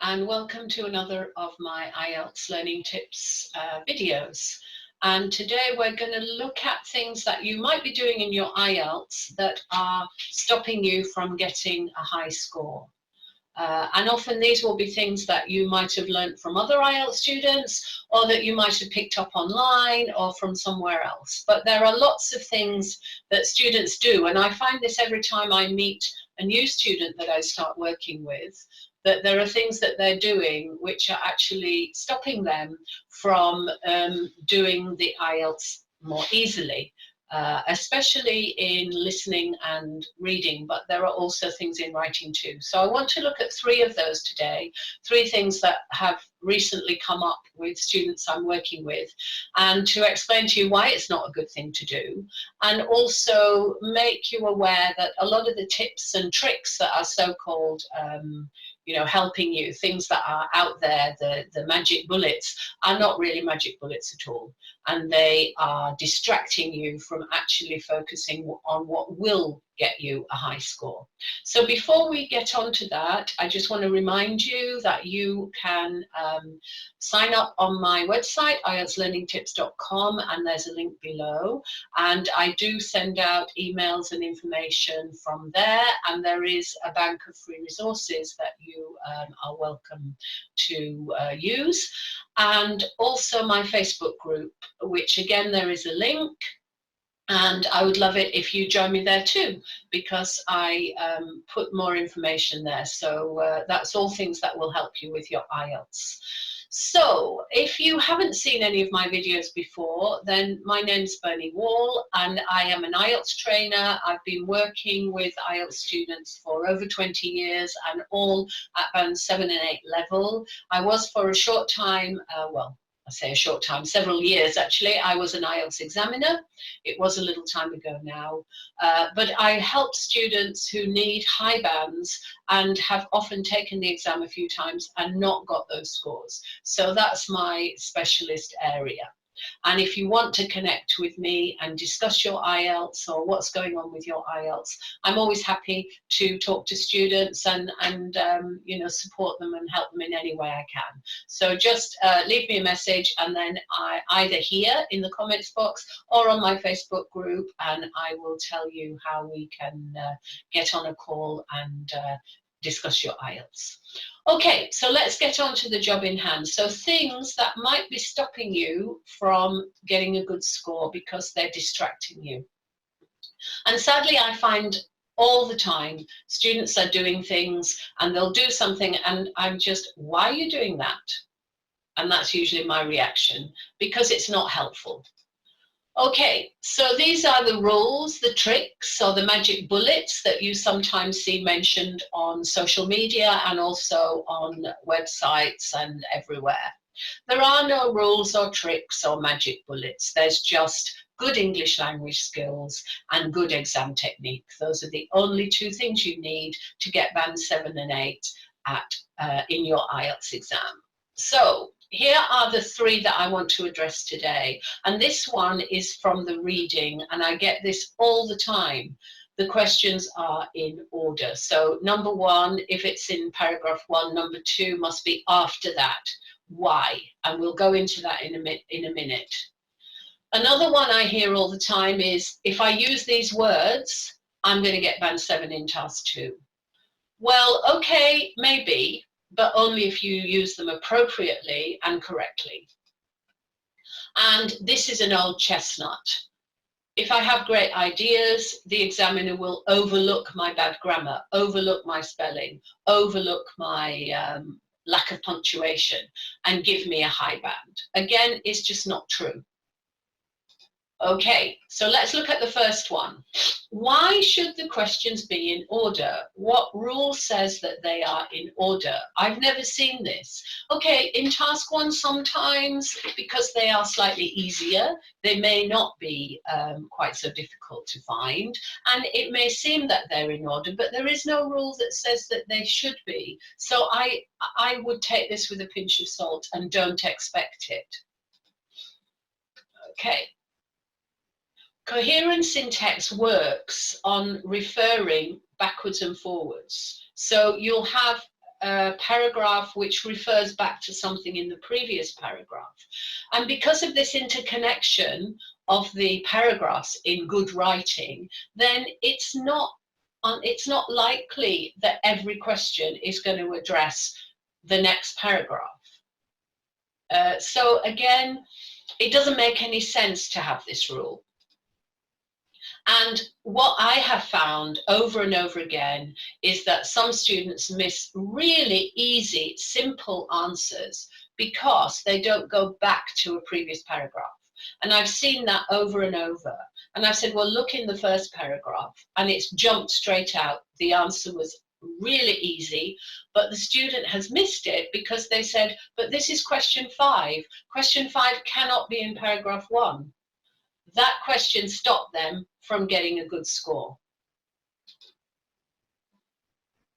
and welcome to another of my IELTS learning tips videos. And today we're going to look at things that you might be doing in your IELTS that are stopping you from getting a high score. And often these will be things that you might have learnt from other IELTS students, or that you might have picked up online or from somewhere else. But there are lots of things that students do, and I find this every time I meet a new student that I start working with, that there are things that they're doing which are actually stopping them from doing the IELTS more easily. Especially in listening and reading, but there are also things in writing too. So I want to look at three of those today, three things that have recently come up with students I'm working with, and to explain to you why it's not a good thing to do, and also make you aware that a lot of the tips and tricks that are so-called helping you, things that are out there, the magic bullets, are not really magic bullets at all. And they are distracting you from actually focusing on what will get you a high score. So before we get on to that, I just want to remind you that you can sign up on my website, IELTSlearningtips.com, and there's a link below. And I do send out emails and information from there, and there is a bank of free resources that you are welcome to use. And also my Facebook group, which again, there is a link. And I would love it if you join me there too, because I put more information there. So that's all things that will help you with your IELTS. So if you haven't seen any of my videos before, then my name's Bernie Wall, and I am an IELTS trainer. I've been working with IELTS students for over 20 years, and all at band 7 and 8 level. I was for a short time, I say a short time, several years actually, I was an IELTS examiner. It was a little time ago now, but I help students who need high bands and have often taken the exam a few times and not got those scores. So that's my specialist area. And if you want to connect with me and discuss your IELTS or what's going on with your IELTS, I'm always happy to talk to students and support them and help them in any way I can. So just leave me a message, and then I either here in the comments box or on my Facebook group, and I will tell you how we can get on a call and discuss your IELTS. Okay, so let's get on to the job in hand. So things that might be stopping you from getting a good score because they're distracting you. And sadly, I find all the time students are doing things and they'll do something and I'm just, why are you doing that? And that's usually my reaction, because it's not helpful. Okay, so these are the rules, the tricks, or the magic bullets that you sometimes see mentioned on social media and also on websites and everywhere. There are no rules or tricks or magic bullets. There's just good English language skills and good exam technique. Those are the only two things you need to get band 7 and 8 in your IELTS exam. So here are the three that I want to address today. And this one is from the reading, and I get this all the time. The questions are in order. So number one, if it's in paragraph 1, number 2 must be after that. Why? And we'll go into that in a minute. Another one I hear all the time is, if I use these words, I'm going to get band 7 in task 2. Well, okay, maybe, but only if you use them appropriately and correctly. And this is an old chestnut. If I have great ideas, the examiner will overlook my bad grammar, overlook my spelling, overlook my lack of punctuation, and give me a high band. Again, it's just not true. Okay, so let's look at the first one. Why should the questions be in order? What rule says that they are in order? I've never seen this. Okay, in task 1 sometimes, because they are slightly easier, they may not be quite so difficult to find, and it may seem that they're in order, but there is no rule that says that they should be. So I would take this with a pinch of salt and don't expect it. Okay. Coherence in text works on referring backwards and forwards. So you'll have a paragraph which refers back to something in the previous paragraph. And because of this interconnection of the paragraphs in good writing, then it's not likely that every question is going to address the next paragraph. So again, it doesn't make any sense to have this rule. And what I have found over and over again is that some students miss really easy, simple answers because they don't go back to a previous paragraph. And I've seen that over and over. And I've said, well, look in the first paragraph, and it's jumped straight out. The answer was really easy, but the student has missed it because they said, but this is question 5. Question 5 cannot be in paragraph 1. That question stopped them from getting a good score.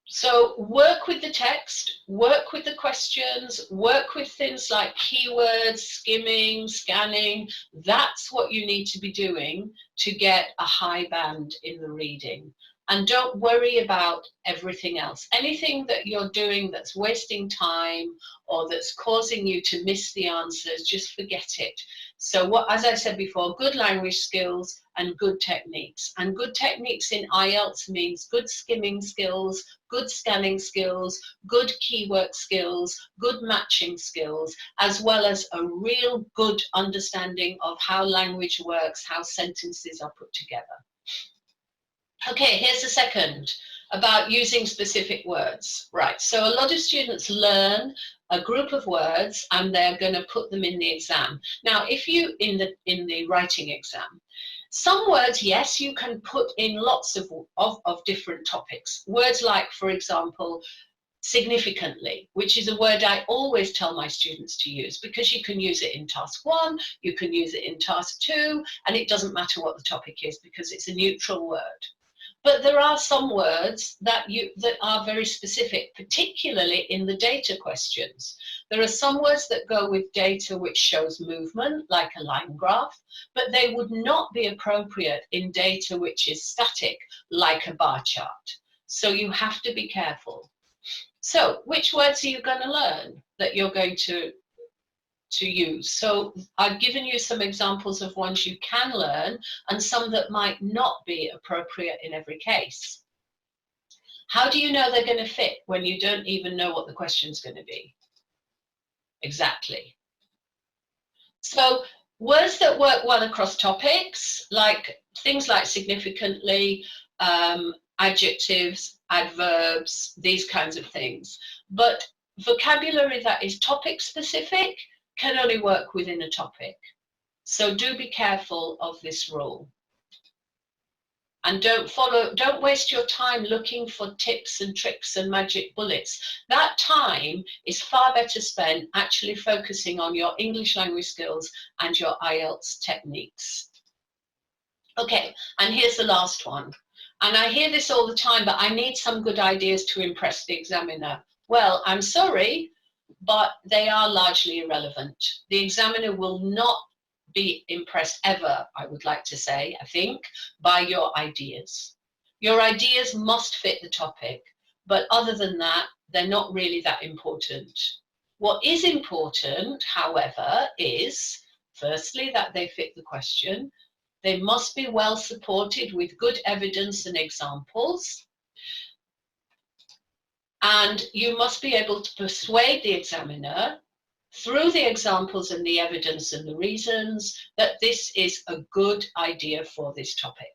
So work with the text, work with the questions, work with things like keywords, skimming, scanning. That's what you need to be doing to get a high band in the reading. And don't worry about everything else. Anything that you're doing that's wasting time or that's causing you to miss the answers, just forget it. So as I said before, good language skills and good techniques. And good techniques in IELTS means good skimming skills, good scanning skills, good keyword skills, good matching skills, as well as a real good understanding of how language works, how sentences are put together. Okay, here's the second, about using specific words. Right, so a lot of students learn a group of words and they're going to put them in the exam. Now, if you, in the writing exam, some words, yes, you can put in lots of different topics. Words like, for example, significantly, which is a word I always tell my students to use, because you can use it in task 1, you can use it in task 2, and it doesn't matter what the topic is because it's a neutral word. But there are some words that are very specific, particularly in the data questions. There are some words that go with data which shows movement, like a line graph, but they would not be appropriate in data which is static, like a bar chart. So you have to be careful. So which words are you going to learn that you're going to use? So I've given you some examples of ones you can learn and some that might not be appropriate in every case. How do you know they're going to fit when you don't even know what the question's going to be? Exactly. So words that work well across topics, like things like significantly, adjectives, adverbs, these kinds of things. But vocabulary that is topic specific can only work within a topic. So do be careful of this rule. And don't waste your time looking for tips and tricks and magic bullets. That time is far better spent actually focusing on your English language skills and your IELTS techniques. Okay, and here's the last one. And I hear this all the time, but I need some good ideas to impress the examiner. Well, I'm sorry, but they are largely irrelevant. The examiner will not be impressed ever, I would like to say, I think, by your ideas. Your ideas must fit the topic, but other than that, they're not really that important. What is important, however, is firstly that they fit the question. They must be well supported with good evidence and examples. And you must be able to persuade the examiner through the examples and the evidence and the reasons that this is a good idea for this topic.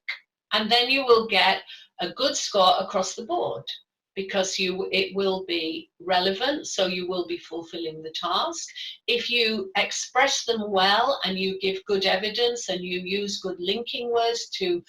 And then you will get a good score across the board because it will be relevant, so you will be fulfilling the task. If you express them well and you give good evidence and you use good linking words to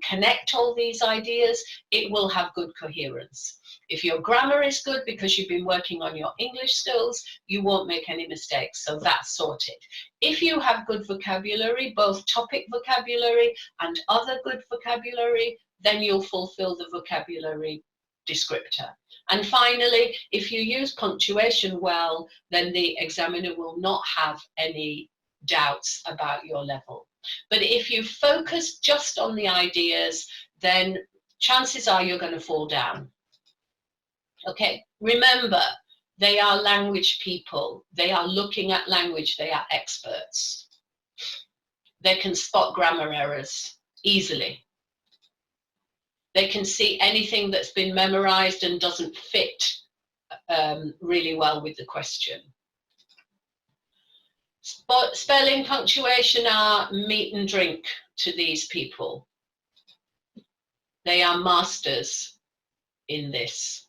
connect all these ideas, it will have good coherence. If your grammar is good because you've been working on your English skills, you won't make any mistakes, so that's sorted. If you have good vocabulary, both topic vocabulary and other good vocabulary, then you'll fulfill the vocabulary descriptor. And finally, if you use punctuation well, then the examiner will not have any doubts about your level. But if you focus just on the ideas, then chances are you're going to fall down. Okay, remember, they are language people. They are looking at language. They are experts. They can spot grammar errors easily. They can see anything that's been memorized and doesn't fit really well with the question. Spelling, punctuation are meat and drink to these people. They are masters in this.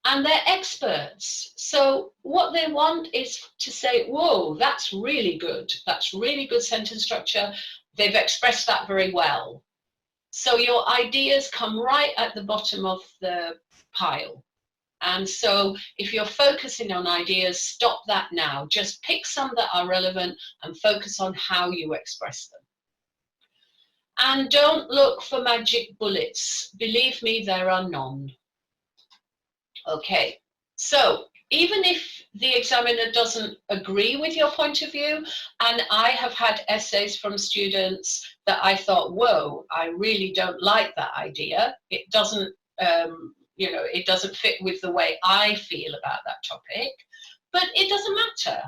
And they're experts. So what they want is to say, whoa, that's really good. That's really good sentence structure. They've expressed that very well. So your ideas come right at the bottom of the pile. And so if you're focusing on ideas, stop that now. Just pick some that are relevant and focus on how you express them. And don't look for magic bullets. Believe me, there are none. Okay, so even if the examiner doesn't agree with your point of view, and I have had essays from students that I thought, whoa, I really don't like that idea. It doesn't, it doesn't fit with the way I feel about that topic, but it doesn't matter.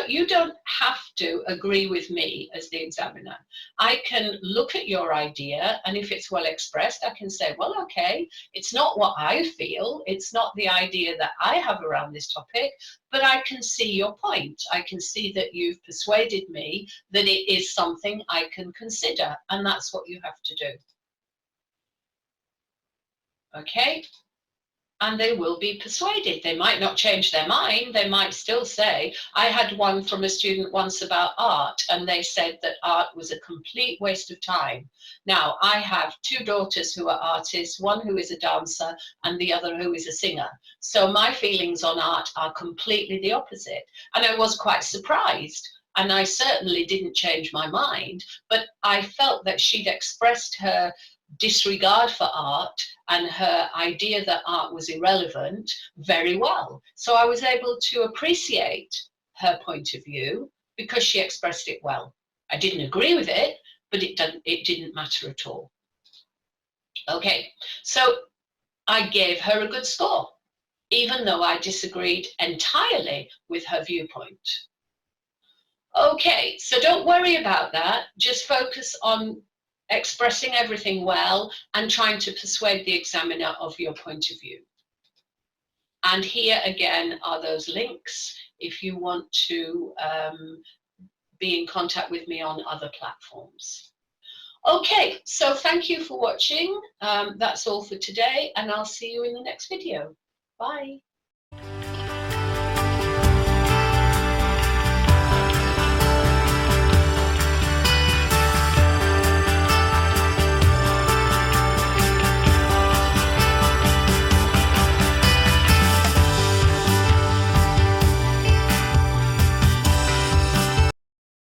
You don't have to agree with me as the examiner. I can look at your idea, and if it's well expressed, I can say, well, okay, it's not what I feel, it's not the idea that I have around this topic, but I can see your point. I can see that you've persuaded me that it is something I can consider, and that's what you have to do. Okay? And they will be persuaded. They might not change their mind. They might still say, I had one from a student once about art, and they said that art was a complete waste of time. Now, I have two daughters who are artists, one who is a dancer and the other who is a singer. So my feelings on art are completely the opposite. And I was quite surprised. And I certainly didn't change my mind, but I felt that she'd expressed her disregard for art and her idea that art was irrelevant very well. So I was able to appreciate her point of view because she expressed it well. I didn't agree with it, but it didn't matter at all. Okay, so I gave her a good score, even though I disagreed entirely with her viewpoint. Okay, so don't worry about that. Just focus on expressing everything well and trying to persuade the examiner of your point of view. And here again are those links if you want to be in contact with me on other platforms. Okay, so thank you for watching. That's all for today, and I'll see you in the next video. Bye.